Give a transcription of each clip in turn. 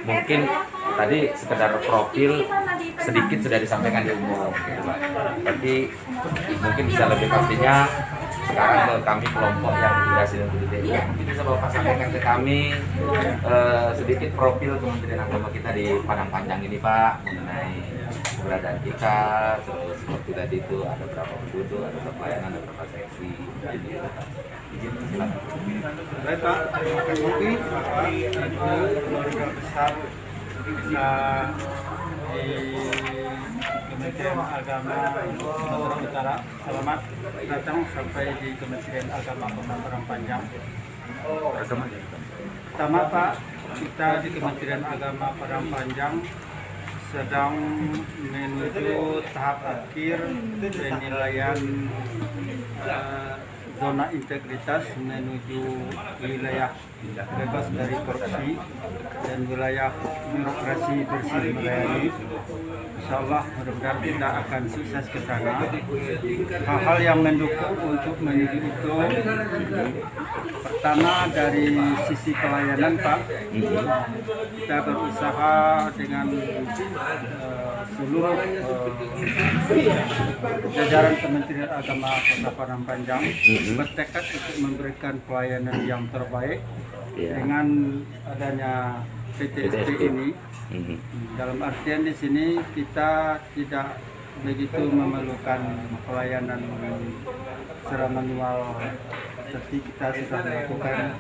mungkin tadi sekedar profil sedikit sudah disampaikan di umum gitu Pak. Tapi mungkin bisa lebih pastinya sekarang ke kami kelompok yang berhasil mungkin bisa Bapak sampaikan ke kami sedikit profil Kementerian Agama kita di Padang Panjang ini Pak, mengenai keberadaan kita, terus seperti tadi itu ada berapa penduduk, ada berapa pelayanan, ada berapa seksi. Izin silakan. Baik Pak, terima kasih Bapak Ibu keluarga besar bisa di Kementerian Agama Sumatera Utara. Selamat datang sampai di Kementerian Agama Kota Padang Panjang. Pertama Pak, kita di Kementerian Agama Padang Panjang sedang menuju tahap akhir penilaian zona integritas menuju wilayah bebas dari korupsi dan wilayah birokrasi bersih melayani. Insya Allah mudah-mudahan kita akan sukses ke sana. Hal-hal yang mendukung untuk menuju itu, pertama dari sisi pelayanan Pak, kita berusaha dengan seluruh jajaran Kementerian Agama Kota Padang Panjang bertekad untuk memberikan pelayanan yang terbaik dengan adanya PTSP ini. Dalam artian di sini kita tidak begitu memerlukan pelayanan secara manual, tapi kita sudah melakukan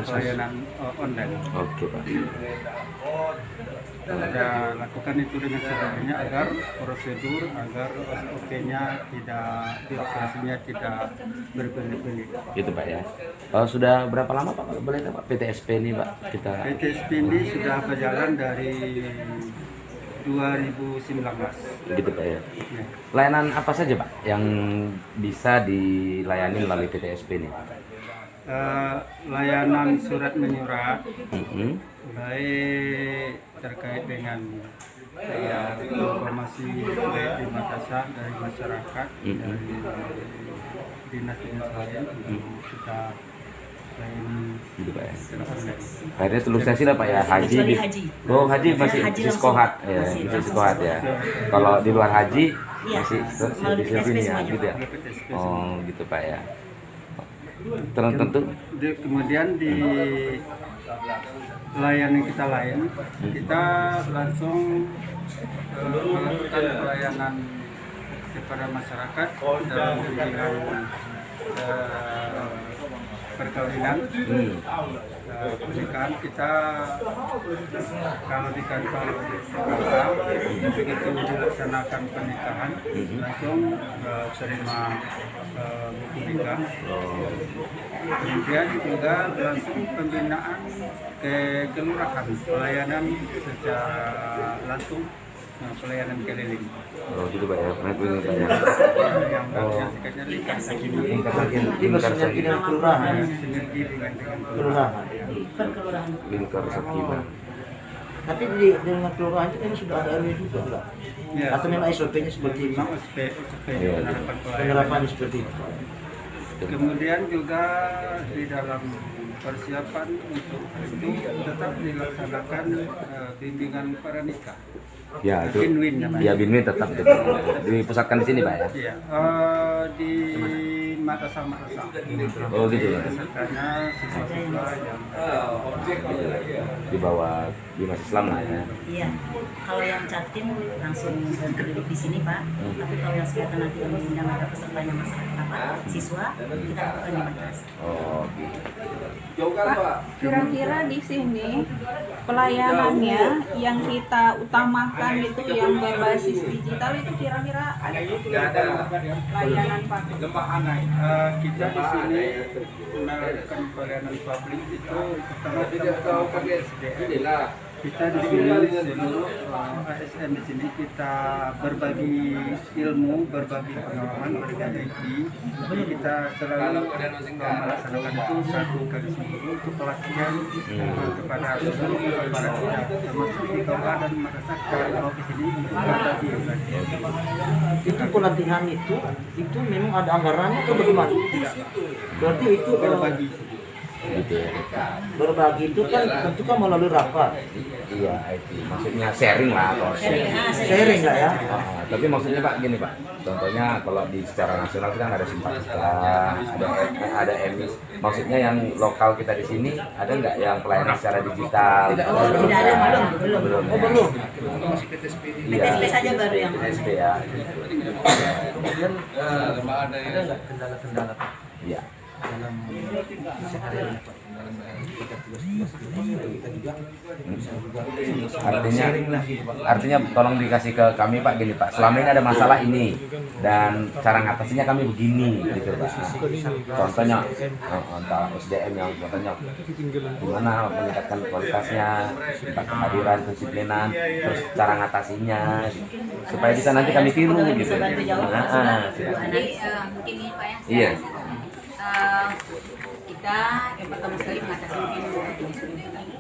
pelayanan online. Oke Pak. Kita lakukan itu dengan sebaiknya agar prosedur, agar SOP-nya tidak, birokrasinya tidak berbelit-belit. Gitu Pak ya. Sudah berapa lama Pak? Boleh Pak PTSP ini Pak? Kita PTSP ini sudah berjalan dari 2019. gitu Pak ya. Ya. Layanan apa saja Pak yang bisa dilayani melalui PTSP ini? Layanan surat menyurat, baik terkait dengan informasi baik di Makassar dari masyarakat, dari dinas-dinas lain kita layani. Gitu Pak ya. Akhirnya seluruh sesi lah Pak ya, haji. Oh haji masih iskohat ya, masih iskohat ya. Kalau di luar haji masih di sini ya, gitu ya. Oh gitu Pak ya. Tentu. Kemudian di layanan kita lain, kita langsung melakukan pelayanan kepada masyarakat dalam bidang perkawinan, pernikahan. Kita kalau di kantor begitu dilaksanakan pernikahan langsung terima buku nikah. Kemudian juga langsung pembinaan ke kelurahan, pelayanan secara langsung, pelayanan keliling. Oh gitu Pak ya, Pak ya. Yang sikatnya lingkar sakinah. Lingkar sakinah kelurahan. Sinergi dengan Kelurahan. Perkelurahan. Lingkar sakinah. Tapi dengan kelurahan itu memang sudah ada RW juga enggak? Ya, Atau memang SOP-nya seperti itu? memang SOP penerapan pelayanan. Penerapannya seperti itu. Kemudian juga di dalam persiapan untuk itu tetap dilaksanakan bimbingan para nikah. Ya itu. Binwin namanya. Ya binwin tetap dipusatkan di sini Pak ya. Iya, di Makassar. Oh gitu ya. Karena siswa-siswa yang Di bawah Dinas Islam lah ya. Iya. Kalau yang Captim langsung berdiri di sini Pak. Tapi kalau yang sekitar nanti yang mengundang ada pesertanya masyarakat siswa, kita lakukan di Makassar. Oh gitu. Pak, kira-kira di sini pelayanannya yang kita utamakan itu yang berbasis digital itu kira-kira ada layanan Pak? kita di sini melakukan pelayanan publik itu pertama kita pakai SDM. Kita di sini seluruh ASN di sini kita berbagi ilmu, berbagi pengalaman, berbagi IT. Jadi kita selalu melaksanakan itu satu kali seminggu untuk pelatihan kepada seluruh para kita, termasuk di Kabupaten Makassar kalau di sini berbagi. Itu pelatihan itu memang ada anggarannya atau bagaimana? Berarti itu Berbagi. gitu ya. Berbagi itu kan tentu kan melalui rapat. Iya, itu maksudnya sharing lah atau Sharing nggak ya? tapi maksudnya Pak gini Pak, contohnya kalau di secara nasional kan ada Simpatika, ada emis, maksudnya yang lokal kita di sini ada nggak yang pelayanan secara digital? Tidak ada, belum. ya? Belum. PTSP saja baru yang PTSP ya. Kemudian ada nggak kendala-kendala Pak Iya. dalam sehari-hari Pak? Dalam kita tugas-tugas kita juga bisa juga Artinya, sharing lah gitu Pak. artinya tolong dikasih ke kami Pak gini Pak. Selama ini ada masalah ini dan cara ngatasinya kami begini gitu Pak. Contohnya entah SDM yang contohnya gimana meningkatkan kualitasnya, tentang kehadiran, kedisiplinan, terus cara ngatasinya gitu. Supaya bisa nanti kami tiru gitu. Bisa bantu jawab Jadi mungkin ini Pak ya. Iya. Kita yang pertama sekali mengatasi mungkin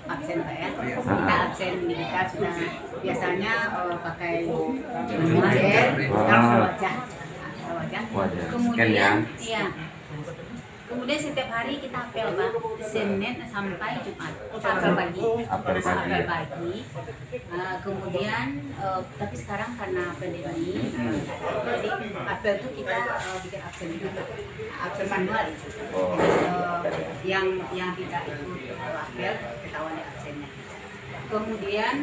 absen Pak ya. Kita absen kita sudah biasanya pakai wajah, sekarang wajah. Wajah. Scan ya. Kemudian iya. Kemudian setiap hari kita apel Pak, Senin sampai Jumat, apel pagi. Apel pagi. Apel pagi. Kemudian tapi sekarang karena pandemi, jadi apel itu kita bikin absen juga, absen manual. Oh. Yang kita ikut apel ketahuan di absennya. Kemudian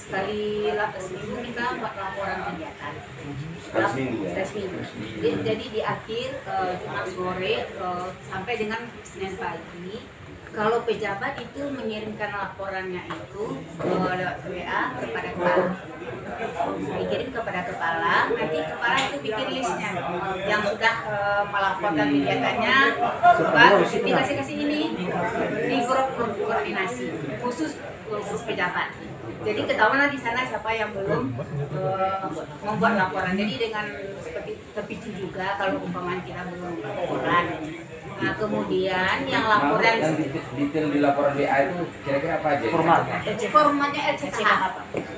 sekali seminggu kita buat laporan kegiatan. Seminggu ya? Seminggu. Jadi di akhir Jumat sore sampai dengan Senin pagi, kalau pejabat itu mengirimkan laporannya itu lewat WA kepada kepala, dikirim kepada kepala, nanti kepala itu bikin listnya yang sudah melaporkan kegiatannya, dikasih ini di grup koordinasi khusus pejabat. Jadi ketahuan di sana siapa yang belum membuat laporan. Jadi dengan seperti terpicu juga kalau umpamanya kita belum laporan. Nah kemudian yang laporan yang detail di laporan BA itu kira-kira apa aja? formatnya LCKH,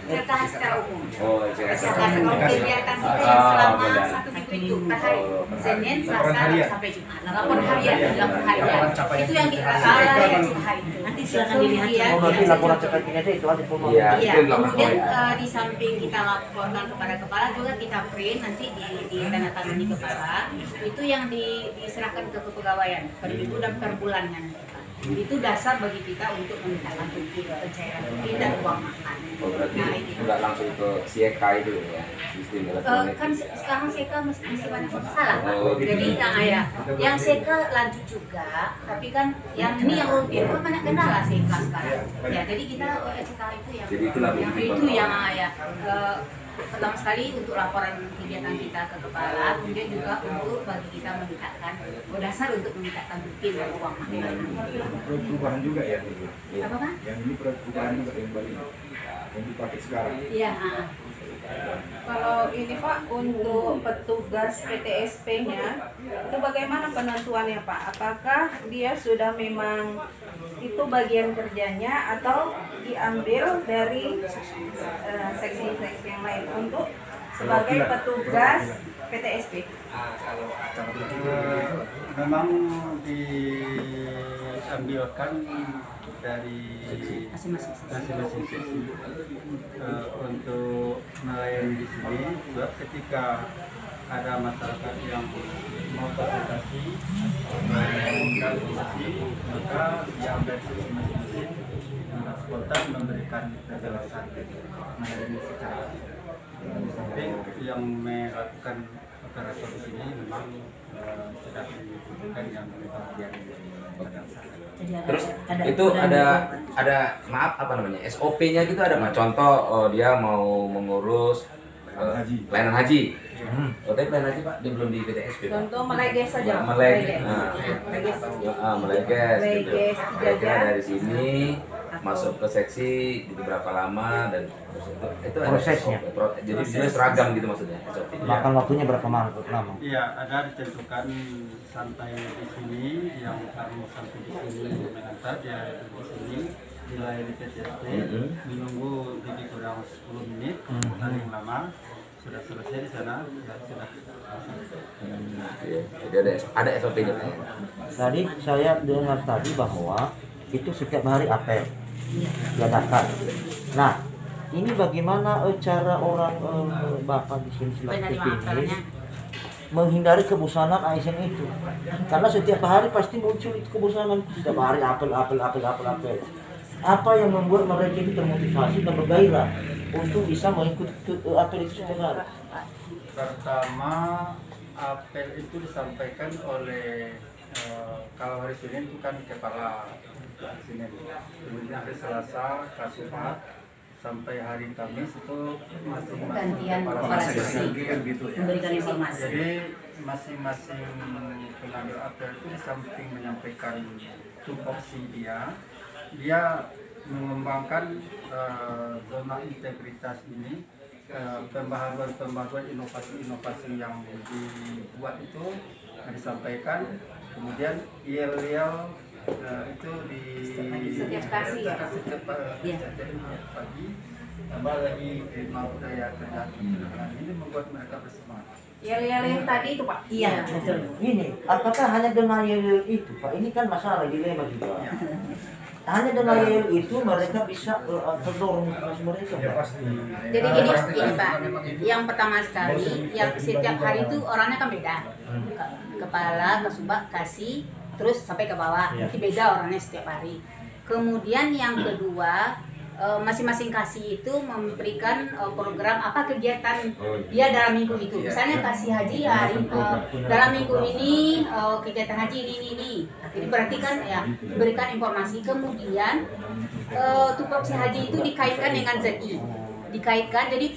LCKH secara umum. Oh, LCKH LCKH. secara kegiatan kita yang selama 1 minggu itu per hari, Senin, Selasa sampai Jumat. Laporan harian. Itu yang di LCKH itu. Nanti silakan dilihat. Oh, berarti laporan CPT-nya itu ada formal. Iya. Iya, Itu yang kemudian laporan. di samping kita laporkan kepada kepala juga kita print nanti di tanda tangani kepala itu yang diserahkan ke kepegawaian per minggu dan per bulannya. Itu dasar bagi kita untuk memintakan pencairan rutin dan uang makan. Oh, berarti Nah, itu. nggak langsung ke Sieka itu ya, sistem elektronik. Kan sekarang SEKA masih banyak masalah. Oh, gitu. Jadi ya, yang SEKA lanjut juga, tapi kan yang ini yang rutin kan banyak kendala SEKA sekarang. Ya, jadi kita SEKA itu yang Jadi itulah itu yang ya. Pertama sekali untuk laporan kegiatan kita ke kepala, kemudian juga untuk bagi kita meningkatkan dasar untuk meningkatkan rutin dan uang makan. Perubahan juga ya, Apa Pak? yang ini perubahan juga yang Bali yang dipakai sekarang. Iya. Kalau ini Pak, untuk petugas PTSP-nya itu bagaimana penentuannya Pak? Apakah dia sudah memang itu bagian kerjanya atau diambil dari seksi-seksi yang lain untuk sebagai petugas PTSP? Memang diambilkan dari Masing-masing. masing-masing seksi untuk melayani di sini. Sebab ketika ada masyarakat yang mau konsultasi, maka diambil seksi masing-masing spontan memberikan penjelasan mengenai secara di samping yang melakukan operator di sini memang sudah dibutuhkan yang bagian Terus itu ada maaf apa namanya SOP-nya gitu ada nggak? Contoh dia mau mengurus pelayanan haji. Oh, tapi pelayanan haji Pak, dia belum di PTSP Pak. Contoh meleges saja. Meleges. Meleges. Meleges gitu. Meleges, Kira-kira jajan. dari sini masuk ke seksi itu berapa lama dan itu ada Prosesnya. SOP. Jadi dia seragam gitu maksudnya SOP. Makan waktunya berapa lama? Iya, ada ditentukan sampai di sini yang harus sampai di sini mengantar ya di sini dilayani PTSP menunggu lebih kurang 10 menit paling lama. sudah selesai di sana, sudah. Jadi ada SOP-nya. Tadi saya dengar tadi bahwa itu setiap hari apel diadakan. Nah, ini bagaimana cara orang Bapak di sini selaku Penerima ini apelnya. menghindari kebosanan ASN itu? Karena setiap hari pasti muncul itu kebosanan, setiap hari apel. Apa yang membuat mereka itu termotivasi dan bergairah untuk bisa mengikuti apel itu setiap hari? Pertama, apel itu disampaikan oleh kalau hari Senin itu kan kepala Senin, kemudian hari Selasa Kasumat, sampai hari Kamis itu masing-masing Gantian kepala kepala seksi. seksi memberikan informasi. Jadi masing-masing pengambil apel itu di samping menyampaikan tupoksi dia mengembangkan zona integritas ini, pembaharuan inovasi yang dibuat itu disampaikan, kemudian yel-yel itu di Setiap kasih ya? setiap pagi tambah lagi mau budaya terjadi. Nah, ini membuat mereka bersemangat. Yel-yel yang tadi itu Pak? Iya, betul. Ini, apakah hanya dengan yel itu Pak? Ini kan masalah dilema juga. Hanya dengan yel itu mereka bisa terdorong motivasi mereka. Pak. Jadi gini Pak, yang pertama sekali, yang setiap hari itu orangnya kan beda. Kepala, Kasubag, Kasih, terus sampai ke bawah, nanti beda orangnya setiap hari. Kemudian yang kedua, masing-masing Kasih itu memberikan program apa kegiatan dia dalam minggu itu. Misalnya Kasih haji hari dalam minggu ini kegiatan haji ini. Jadi berarti kan ya berikan informasi. Kemudian tupoksi haji itu dikaitkan dengan ZI. Dikaitkan, jadi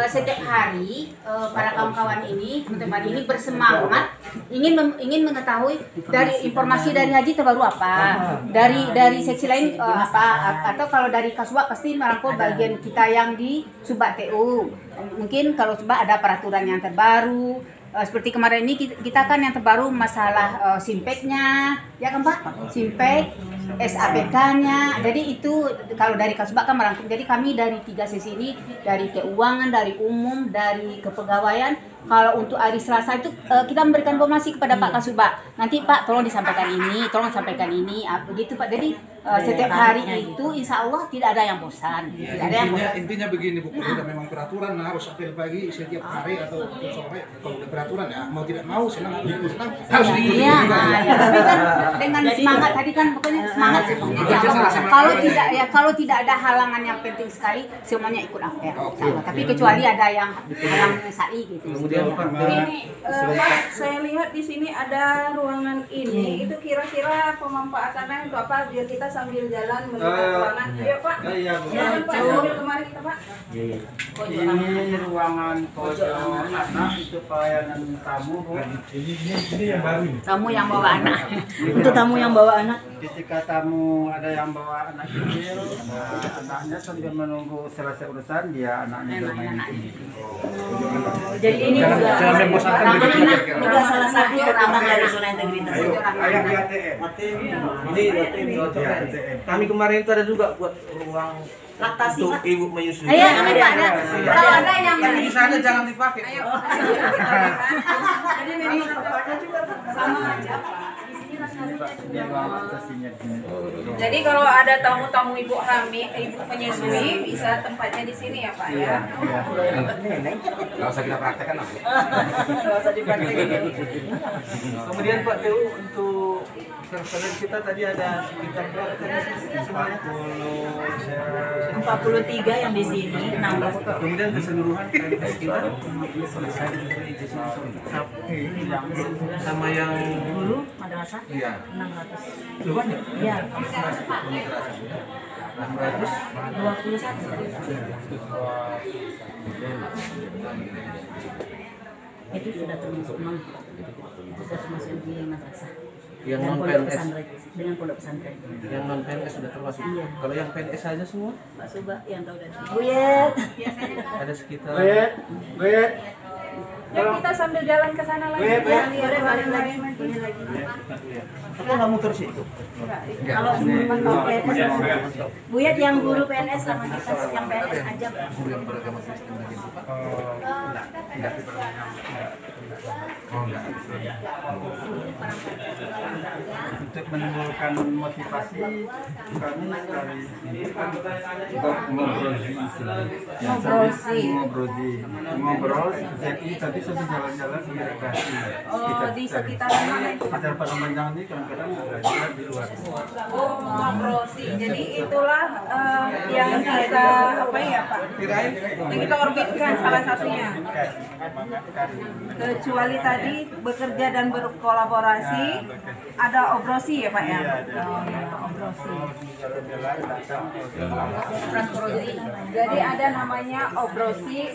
setiap hari para kawan-kawan ini, teman-teman ini bersemangat ingin mengetahui dari informasi dari haji terbaru apa, dari seksi lain apa, atau kalau dari Kasubag pasti merangkul bagian kita yang di Subag TU. Mungkin kalau Subag ada peraturan yang terbaru. Seperti kemarin ini kita kan yang terbaru masalah simpeknya, ya kan Pak? Simpek, SAPK-nya. Jadi itu kalau dari Kasubag kan merangkum. Jadi kami dari 3 sesi ini, dari keuangan, dari umum, dari kepegawaian. Kalau untuk hari Selasa itu kita memberikan informasi kepada Pak Kasubag. Nanti Pak tolong disampaikan ini, tolong sampaikan ini, begitu Pak. Jadi setiap hari itu insya Allah tidak ada yang bosan. Tidak ada yang bosan. Intinya begini Bu, kalau udah memang peraturan harus apel pagi setiap hari atau sore, kalau udah peraturan ya mau tidak mau senang atau tidak senang harus diikuti. Iya, ya. Tapi kan dengan semangat tadi kan pokoknya semangat semuanya. Kalau tidak ada halangan yang penting sekali semuanya ikut apel. Tapi kecuali ada yang halang SAI gitu. Ini Pak, saya lihat di sini ada ruangan ini. Itu kira-kira pemanfaatannya untuk apa? Biar kita sambil jalan melihat ruangan. Ayo Pak. Iya, Bu. Jangan Pak, sambil kemari kita Pak. Ini ruangan pojok anak itu pelayanan tamu Bu. Ini yang baru. Tamu yang bawa anak. Untuk tamu yang bawa anak. Ketika tamu ada yang bawa anak kecil, anaknya sambil menunggu selesai urusan dia anaknya bermain di sini. Jadi ini juga anak-anak juga salah satu penambang dari zona integritas. Ayah di ATM. Kami kemarin itu ada juga buat ruang Laktasi untuk Pak. ibu menyusui. Ayo, kami Pak ada. Kalau ada yang Tapi di sana jangan dipakai. Jadi memang tempatnya juga sama aja Pak. Dia bawa kasihnya di sini. Jadi kalau ada tamu-tamu ibu hamil, ibu menyusui bisa tempatnya di sini ya Pak ya. Nggak usah kita praktekkan lah. Nggak usah dipraktekin. Kemudian Pak TU untuk server kita tadi ada sekitar berapa tadi semuanya? 43 yang di sini, 16. Kemudian keseluruhan PNS kita selesai sama yang Dulu madrasah iya 600. itu banyak. Iya. 600 Itu sudah termasuk sudah termasuk di madrasah. yang Dan non pondok PNS pesantren, dengan pondok pesantren. yang non PNS sudah termasuk. Iya. Kalau yang PNS saja semua Pak Subag yang tahu dari Buyet. ada sekitar Wait. Ya kita sambil jalan ke sana lagi. Ya, Ya, Boleh balik lagi. Aku nggak muter situ. Kalau mau PNS, Buyat yang guru PNS sama kita yang PNS aja. Untuk menimbulkan motivasi kami dari ngobrol jadi tadi sambil jalan-jalan di rekreasi di sekitar mana itu? sekitar Padang Panjang ini kadang-kadang ada di luar. Oh, ngobrol sih. Jadi itulah yang kita apa ya Pak? Yang kita orbitkan salah satunya. Kecuali tadi bekerja dan berkolaborasi, ada obrosi ya Pak ya? Oh, ya, obrosi. Jadi ada namanya obrosi,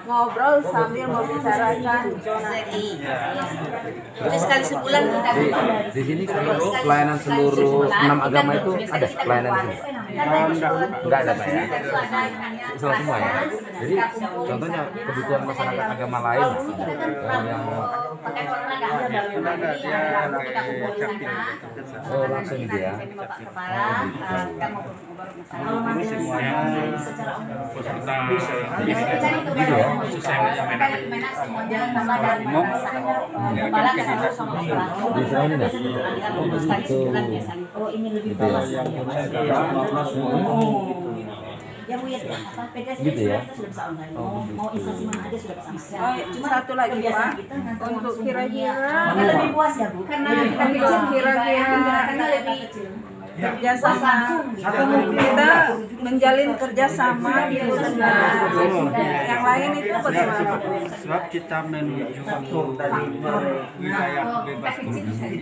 ngobrol sambil membicarakan zonasi. Itu sekali sebulan kita Di sini seluruh pelayanan seluruh 6 agama itu ada pelayanan di sini. Enggak ada Pak ya. Islam semua ya. Jadi contohnya kebutuhan masyarakat agama lain yang pakai olahraga. oh langsung gitu ya. Bapak Kepala, kita mau ngobrol Ini semuanya Secara umum. Gitu ya. Kepala ketemu sama pelaku. Di sana ini enggak? Sekali sebulan biasanya. Oh, ini lebih bawah. Ya Bu ya, apa PKS Gitu ya? kita sudah bisa online. Mau instansi mana aja sudah bisa masuk. Oh, satu lagi kebiasaan Pak, kita ngantar untuk langsung kira-kira Ini lebih puas ya Bu. Karena Lebih kita puas. kira-kira lebih kecil. kerjasama kita menjalin kerjasama gitu dengan yang lain itu bagaimana? sebab kita menuju wilayah bebas korupsi.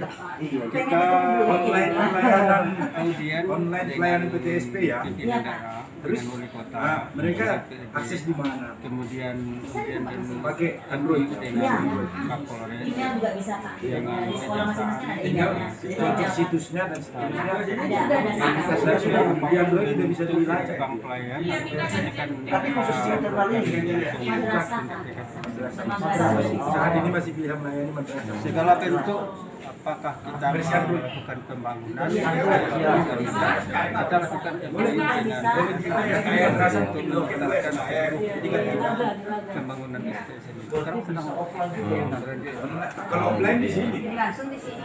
Kita online pelayanan audien Online pelayanan PTSP ya. pimpinan daerah Terus dengan wali kota. mereka akses di mana? Kemudian Pakai Android. dengan Kapolres Email juga bisa Pak. Di sekolah masing-masing ada Tinggal emailnya. situsnya dan seterusnya. Ada. Saya sudah di Android sudah bisa dilacak. Bank pelayan ini kan Tapi khusus internalnya Madrasah. Saat ini masih pilihan melayani madrasah. segala bentuk apakah kita melakukan pembangunan kita lakukan MOU dengan untuk melakukan pembangunan STS ini sekarang sedang Kalau offline di sini. langsung di sini.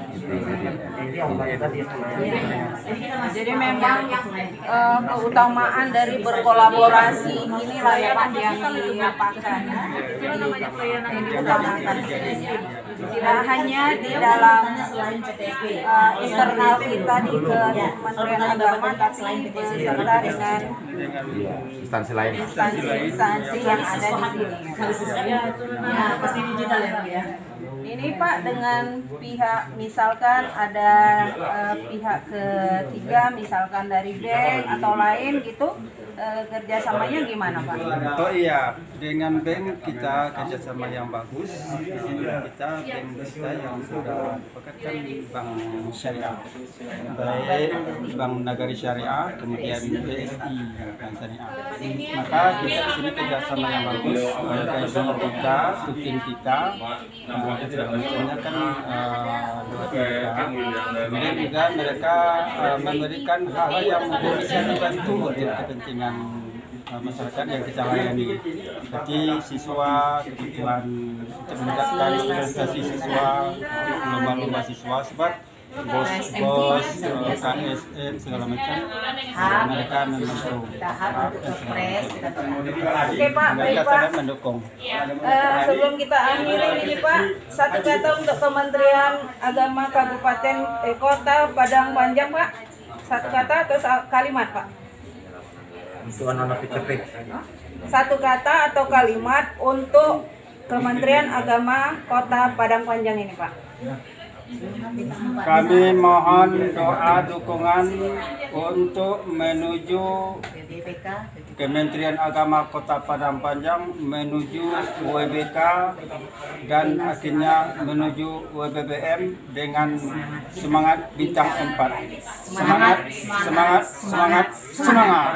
Jadi memang keutamaan dari berkolaborasi inilah ya Pak yang diapakan, yang diutamakan. Tidak hanya di dalam internal kita di Kementerian Agama, tapi beserta dengan Instansi lain. instansi yang ada di sini. Ya, pasti digital ya Bu ya. Ini Pak dengan pihak misalkan ada pihak ketiga misalkan dari bank atau lain gitu kerjasamanya gimana Pak? Oh iya, dengan bank kita kerjasama yang bagus. Kita bank kita yang sudah dipekatkan bank syariah, baik Bank Nagari Syariah, kemudian BSI Bank Syariah. Maka kita di sini kerjasama yang bagus. Kajian kita, tim kita, kemudian kan kemudian juga mereka memberikan hal-hal yang bisa dibantu untuk kepentingan masyarakat yang kita layani, seperti siswa, kebutuhan untuk meningkatkan prestasi siswa, lomba-lomba siswa, sebab bos, KSM segala macam mereka membantu. Oke Pak, baik Mereka Pak. sangat mendukung. Sebelum kita akhiri ini Pak, satu kata untuk Kementerian Agama Kabupaten Kota Padang Panjang Pak. Satu kata atau kalimat Pak? Itu anak-anak PTP. Satu kata atau kalimat untuk Kementerian Agama Kota Padang Panjang ini Pak. Kami mohon doa dukungan untuk menuju Kementerian Agama Kota Padang Panjang, menuju WBK dan akhirnya menuju WBBM dengan semangat bintang 4. Semangat, semangat, semangat, semangat.